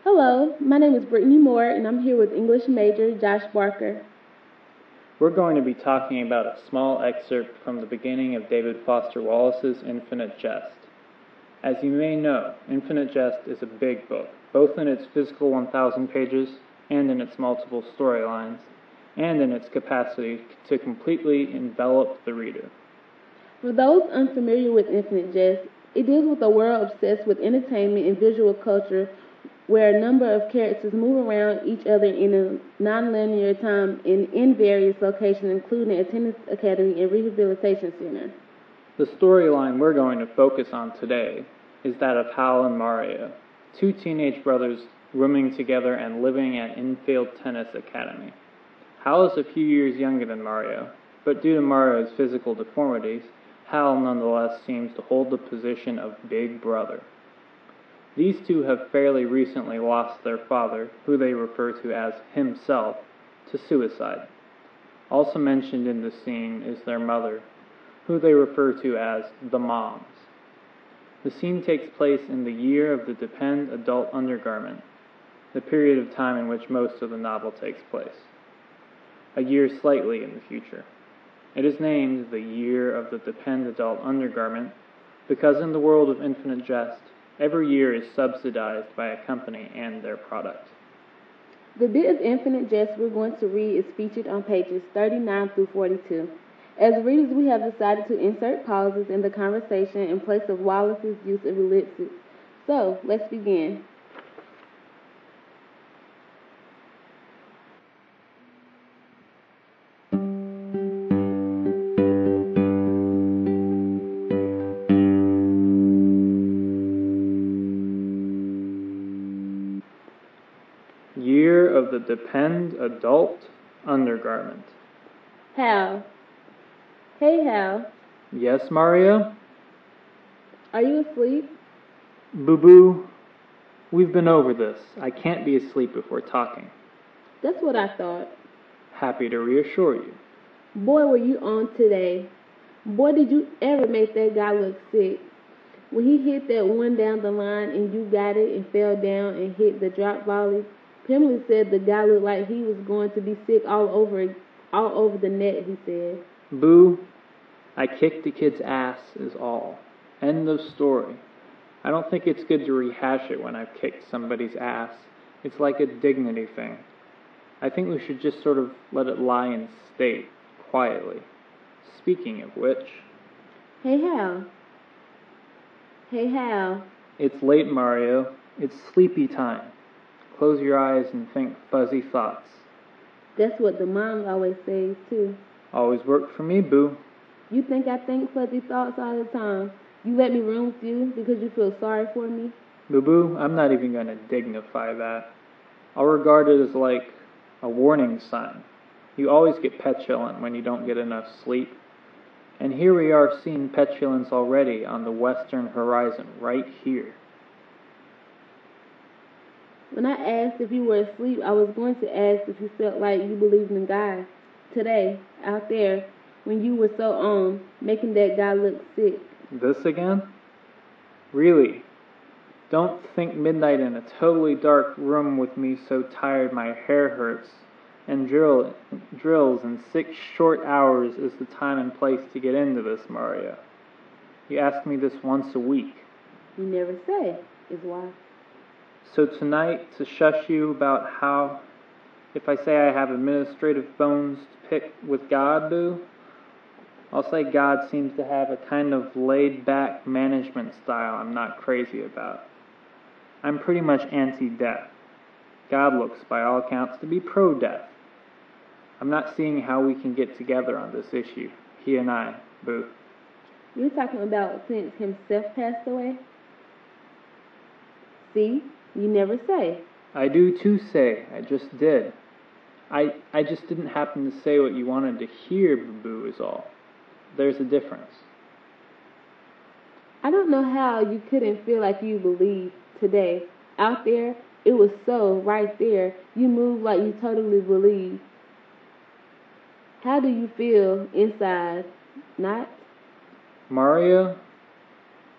Hello, my name is Brittany Moore, and I'm here with English major Josh Barker. We're going to be talking about a small excerpt from the beginning of David Foster Wallace's Infinite Jest. As you may know, Infinite Jest is a big book, both in its physical 1,000 pages and in its multiple storylines, and in its capacity to completely envelop the reader. For those unfamiliar with Infinite Jest, it deals with a world obsessed with entertainment and visual culture where a number of characters move around each other in a non-linear time in various locations, including a tennis academy and rehabilitation center. The storyline we're going to focus on today is that of Hal and Mario, two teenage brothers rooming together and living at Infield Tennis Academy. Hal is a few years younger than Mario, but due to Mario's physical deformities, Hal nonetheless seems to hold the position of big brother. These two have fairly recently lost their father, who they refer to as himself, to suicide. Also mentioned in the scene is their mother, who they refer to as the Moms. The scene takes place in the year of the Depend adult undergarment, the period of time in which most of the novel takes place. A year slightly in the future. It is named the year of the Depend adult undergarment because in the world of Infinite Jest, every year is subsidized by a company and their product. The bit of Infinite Jest we're going to read is featured on pages 39 through 42. As readers, we have decided to insert pauses in the conversation in place of Wallace's use of ellipses. So, let's begin. Year of the Depend adult undergarment. Hal. Hey, Hal. Yes, Mario? Are you asleep? Boo-boo, we've been over this. I can't be asleep if we're talking. That's what I thought. Happy to reassure you. Boy, were you on today. Boy, did you ever make that guy look sick. When he hit that one down the line and you got it and fell down and hit the drop volley, Pimley said the guy looked like he was going to be sick all over the net, he said. Boo, I kicked the kid's ass is all. End of story. I don't think it's good to rehash it when I've kicked somebody's ass. It's like a dignity thing. I think we should just sort of let it lie in state, quietly. Speaking of which... Hey, Hal. Hey, Hal. It's late, Mario. It's sleepy time. Close your eyes and think fuzzy thoughts. That's what the mom always says, too. Always worked for me, boo. You think I think fuzzy thoughts all the time? You let me room with you because you feel sorry for me? Boo-boo, I'm not even going to dignify that. I'll regard it as like a warning sign. You always get petulant when you don't get enough sleep. And here we are seeing petulance already on the western horizon, right here. When I asked if you were asleep, I was going to ask if you felt like you believed in God. Today, out there, when you were so making that guy look sick. This again? Really? Don't think midnight in a totally dark room with me so tired my hair hurts, and drills in 6 short hours is the time and place to get into this, Mario. You ask me this once a week. You never say, is why. So tonight, to shush you about how, if I say I have administrative bones to pick with God, boo, I'll say God seems to have a kind of laid-back management style I'm not crazy about. I'm pretty much anti-death. God looks, by all accounts, to be pro-death. I'm not seeing how we can get together on this issue, he and I, boo. You're talking about since himself passed away? See? You never say. I do too say. I just did. I just didn't happen to say what you wanted to hear, boo-boo, is all. There's a difference. I don't know how you couldn't feel like you believed today. Out there, it was so right there. You moved like you totally believed. How do you feel inside? Not? Mario,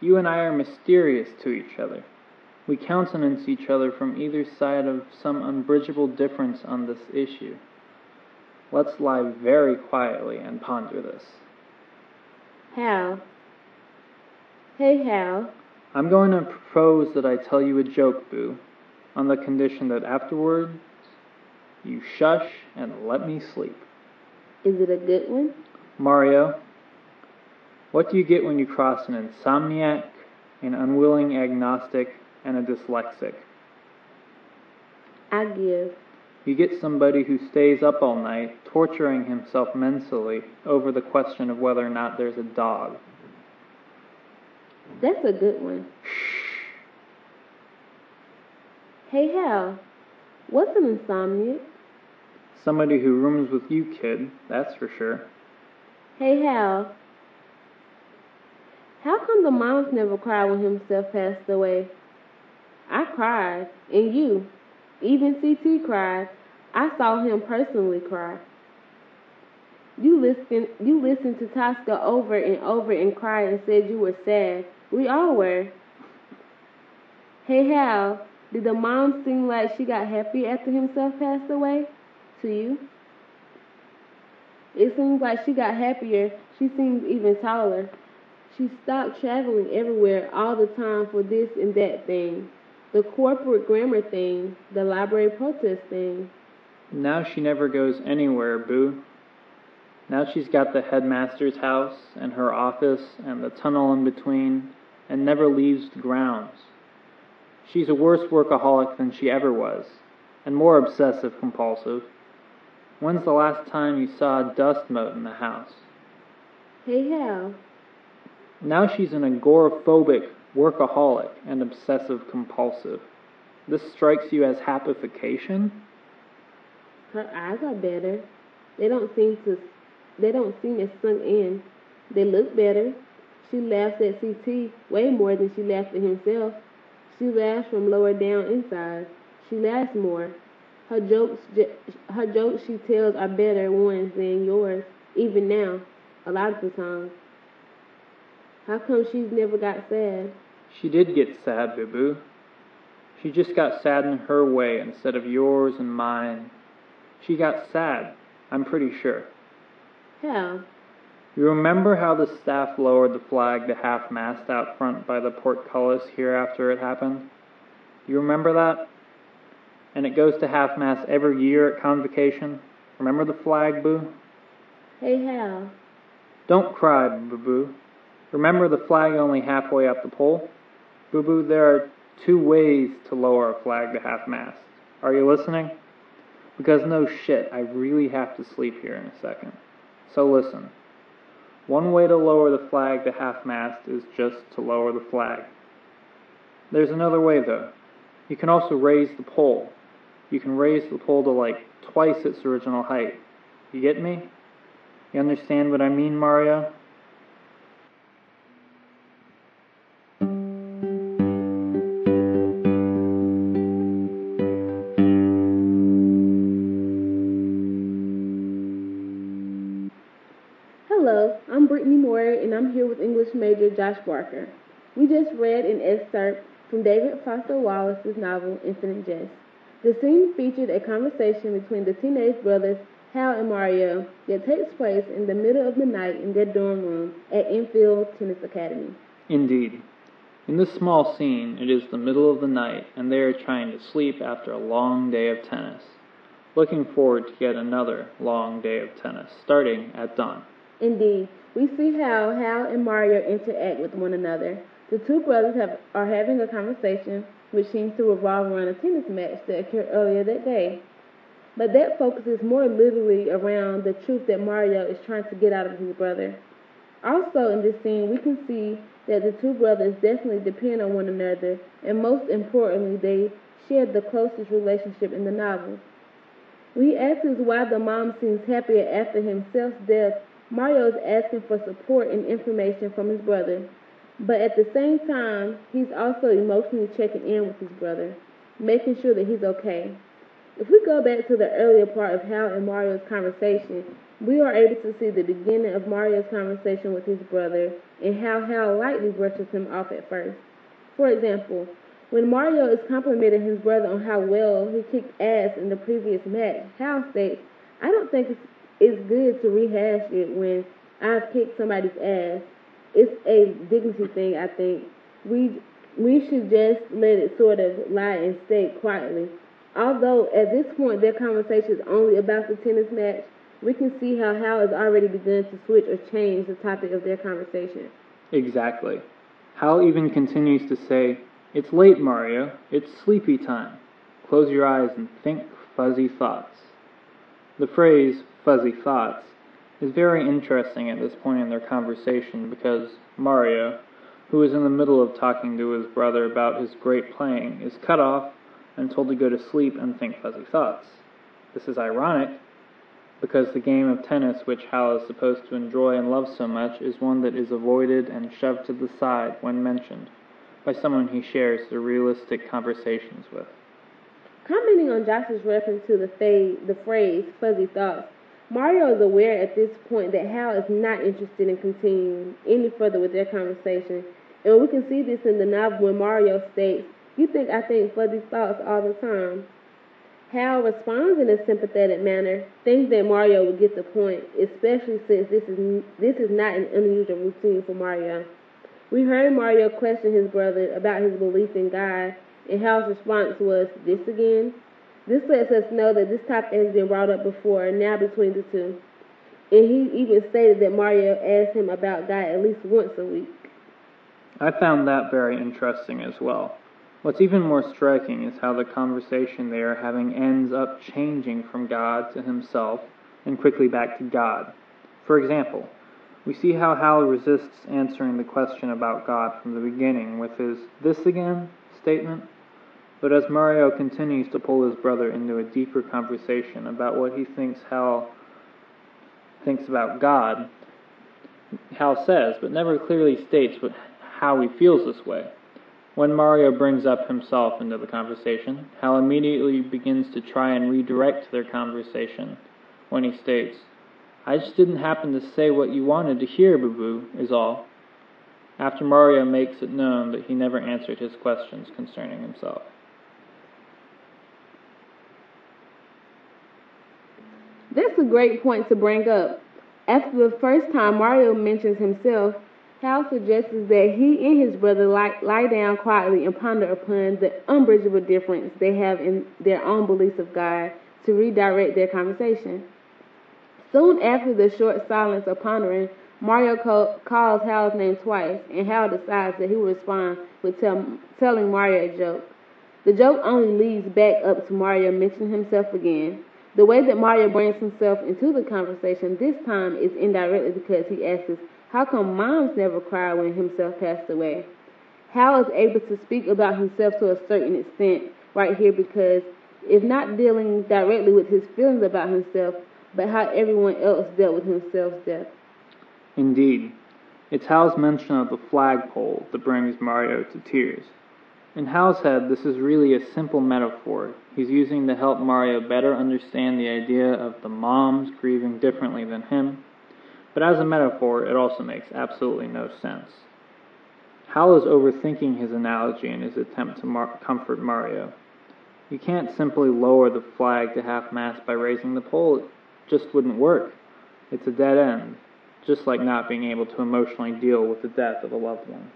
you and I are mysterious to each other. We countenance each other from either side of some unbridgeable difference on this issue. Let's lie very quietly and ponder this. Hal. Hey, Hal. I'm going to propose that I tell you a joke, Boo, on the condition that afterwards you shush and let me sleep. Is it a good one? Mario, what do you get when you cross an insomniac, an unwilling agnostic, and a dyslexic? I give. You get somebody who stays up all night, torturing himself mentally over the question of whether or not there's a dog. That's a good one. Hey, Hal, what's an insomniac? Somebody who rooms with you, kid, that's for sure. Hey, Hal, how come the moms never cried when himself passed away? I cried, and you, even CT cried. I saw him personally cry. You listened to Tosca over and over and cried and said you were sad. We all were. Hey, Hal, did the mom seem like she got happy after himself passed away? To you? It seems like she got happier. She seems even taller. She stopped traveling everywhere all the time for this and that thing. The corporate grammar thing, the library protest thing. Now she never goes anywhere, Boo. Now she's got the headmaster's house and her office and the tunnel in between and never leaves the grounds. She's a worse workaholic than she ever was, and more obsessive-compulsive. When's the last time you saw a dust mote in the house? Hey, Hal. Now she's an agoraphobic workaholic and obsessive-compulsive. This strikes you as hapification? Her eyes are better. They don't seem as sunk in. They look better. She laughs at CT way more than she laughs at himself. She laughs from lower down inside. She laughs more. Her jokes she tells are better ones than yours, even now, a lot of the time. How come she's never got sad? She did get sad, Boo-Boo. She just got sad in her way instead of yours and mine. She got sad, I'm pretty sure. How? You remember how the staff lowered the flag to half-mast out front by the portcullis here after it happened? You remember that? And it goes to half-mast every year at convocation. Remember the flag, Boo? Hey, Hal. Don't cry, Boo-Boo. Remember the flag only halfway up the pole? Boo-Boo, there are 2 ways to lower a flag to half-mast. Are you listening? Because no shit, I really have to sleep here in a second. So listen. One way to lower the flag to half-mast is just to lower the flag. There's another way, though. You can also raise the pole. You can raise the pole to like twice its original height. You get me? You understand what I mean, Mario? Hello, I'm Brittany Moore, and I'm here with English major Josh Barker. We just read an excerpt from David Foster Wallace's novel, Infinite Jest. The scene featured a conversation between the teenage brothers Hal and Mario that takes place in the middle of the night in their dorm room at Enfield Tennis Academy. Indeed. In this small scene, it is the middle of the night, and they are trying to sleep after a long day of tennis. Looking forward to yet another long day of tennis, starting at dawn. Indeed, we see how Hal and Mario interact with one another. The 2 brothers are having a conversation which seems to revolve around a tennis match that occurred earlier that day. But that focuses more literally around the truth that Mario is trying to get out of his brother. Also in this scene, we can see that the 2 brothers definitely depend on one another, and most importantly, they share the closest relationship in the novel. When he asks why the mom seems happier after himself's death, Mario is asking for support and information from his brother. But at the same time, he's also emotionally checking in with his brother, making sure that he's okay. If we go back to the earlier part of Hal and Mario's conversation, we are able to see the beginning of Mario's conversation with his brother and how Hal lightly brushes him off at first. For example, When Mario is complimenting his brother on how well he kicked ass in the previous match, Hal states, I don't think it's good to rehash it when I've kicked somebody's ass. It's a dignity thing, I think. We should just let it sort of lie and stay quietly. Although at this point their conversation is only about the tennis match, we can see how Hal has already begun to switch or change the topic of their conversation. Exactly. Hal even continues to say, It's late, Mario. It's sleepy time. Close your eyes and think fuzzy thoughts. The phrase, fuzzy thoughts, is very interesting at this point in their conversation because Mario, who is in the middle of talking to his brother about his great playing, is cut off and told to go to sleep and think fuzzy thoughts. This is ironic because the game of tennis which Hal is supposed to enjoy and love so much is one that is avoided and shoved to the side when mentioned by someone he shares the realistic conversations with. Commenting on Josh's reference to the phrase fuzzy thoughts, Mario is aware at this point that Hal is not interested in continuing any further with their conversation, and we can see this in the novel when Mario states, You think I think fuzzy thoughts all the time. Hal responds in a sympathetic manner, thinks that Mario will get the point, especially since this is not an unusual routine for Mario. We heard Mario question his brother about his belief in God, and Hal's response was, This again? This lets us know that this topic has been brought up before, now between the two. And he even stated that Mario asked him about God at least once a week. I found that very interesting as well. What's even more striking is how the conversation they are having ends up changing from God to himself and quickly back to God. For example, we see how Hal resists answering the question about God from the beginning with his "this again" statement, but as Mario continues to pull his brother into a deeper conversation about what he thinks Hal thinks about God, Hal says, but never clearly states how he feels this way. When Mario brings up himself into the conversation, Hal immediately begins to try and redirect their conversation when he states, I just didn't happen to say what you wanted to hear, boo-boo, is all, after Mario makes it known that he never answered his questions concerning himself. That's a great point to bring up. After the first time Mario mentions himself, Hal suggests that he and his brother lie down quietly and ponder upon the unbridgeable difference they have in their own beliefs of God to redirect their conversation. Soon after the short silence of pondering, Mario calls Hal's name twice, and Hal decides that he will respond with telling Mario a joke. The joke only leads back up to Mario mentioning himself again. The way that Mario brings himself into the conversation this time is indirectly because he asks, how come moms never cried when himself passed away? Hal is able to speak about himself to a certain extent right here because if not dealing directly with his feelings about himself, but how everyone else dealt with himself's death. Indeed, it's Hal's mention of the flagpole that brings Mario to tears. In Hal's head, this is really a simple metaphor he's using to help Mario better understand the idea of the moms grieving differently than him, but as a metaphor, it also makes absolutely no sense. Hal is overthinking his analogy in his attempt to comfort Mario. You can't simply lower the flag to half-mast by raising the pole. It just wouldn't work. It's a dead end, just like not being able to emotionally deal with the death of a loved one.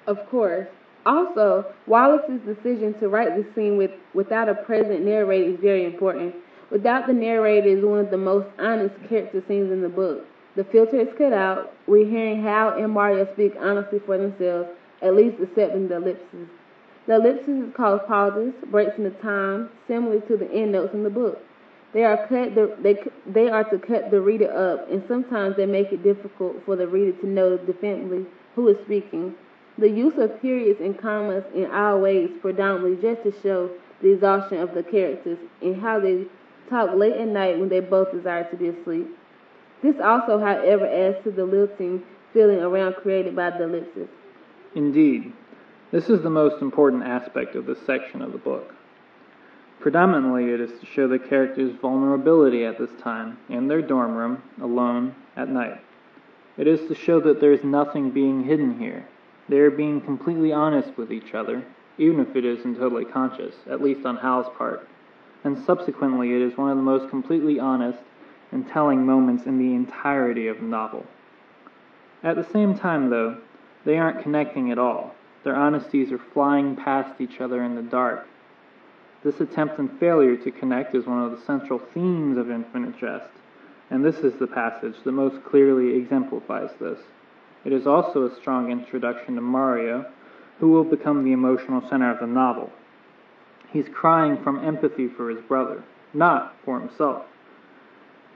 Of course. Also, Wallace's decision to write the scene without a present narrator is very important. Without the narrator is one of the most honest character scenes in the book. The filter is cut out. We're hearing Hal and Mario speak honestly for themselves, at least excepting the ellipses. The ellipses cause pauses, breaks in the time, similar to the endnotes in the book. They are to cut the reader up, and sometimes they make it difficult for the reader to know definitely who is speaking. The use of periods and commas in all ways predominantly just to show the exhaustion of the characters and how they talk late at night when they both desire to be asleep. This also, however, adds to the lilting feeling around created by the ellipses. Indeed, this is the most important aspect of this section of the book. Predominantly, it is to show the characters' vulnerability at this time, in their dorm room, alone, at night. It is to show that there is nothing being hidden here. They are being completely honest with each other, even if it isn't totally conscious, at least on Hal's part. And subsequently, it is one of the most completely honest and telling moments in the entirety of the novel. At the same time, though, they aren't connecting at all. Their honesties are flying past each other in the dark. This attempt and failure to connect is one of the central themes of Infinite Jest, and this is the passage that most clearly exemplifies this. It is also a strong introduction to Mario, who will become the emotional center of the novel. He's crying from empathy for his brother, not for himself.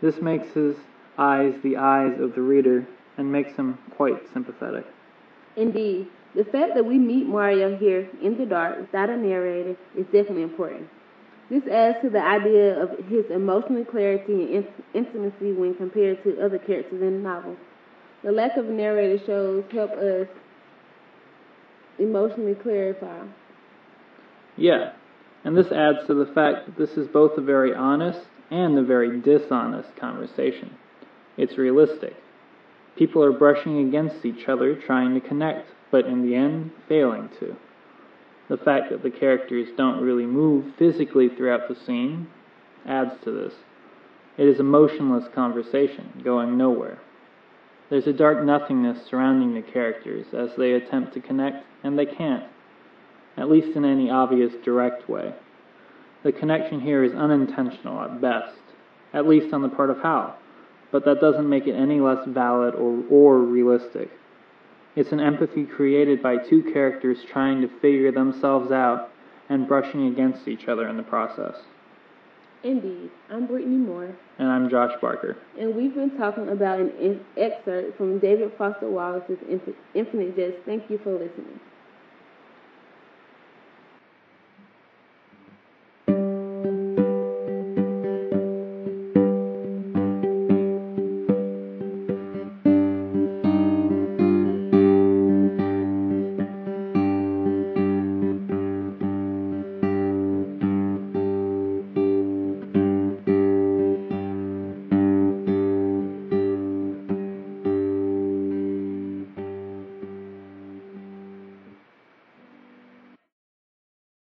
This makes his eyes the eyes of the reader and makes him quite sympathetic. Indeed, the fact that we meet Mario here in the dark without a narrator is definitely important. This adds to the idea of his emotional clarity and intimacy when compared to other characters in the novel. The lack of a narrator shows help us emotionally clarify. Yeah, and this adds to the fact that this is both a very honest and a very dishonest conversation. It's realistic. People are brushing against each other, trying to connect, but in the end, failing to. The fact that the characters don't really move physically throughout the scene adds to this. It is a motionless conversation, going nowhere. There's a dark nothingness surrounding the characters as they attempt to connect, and they can't, at least in any obvious direct way. The connection here is unintentional at best, at least on the part of Hal, but that doesn't make it any less valid or realistic. It's an empathy created by two characters trying to figure themselves out and brushing against each other in the process. Indeed. I'm Brittany Moore. And I'm Josh Barker. And we've been talking about an excerpt from David Foster Wallace's Infinite Jest. Thank you for listening.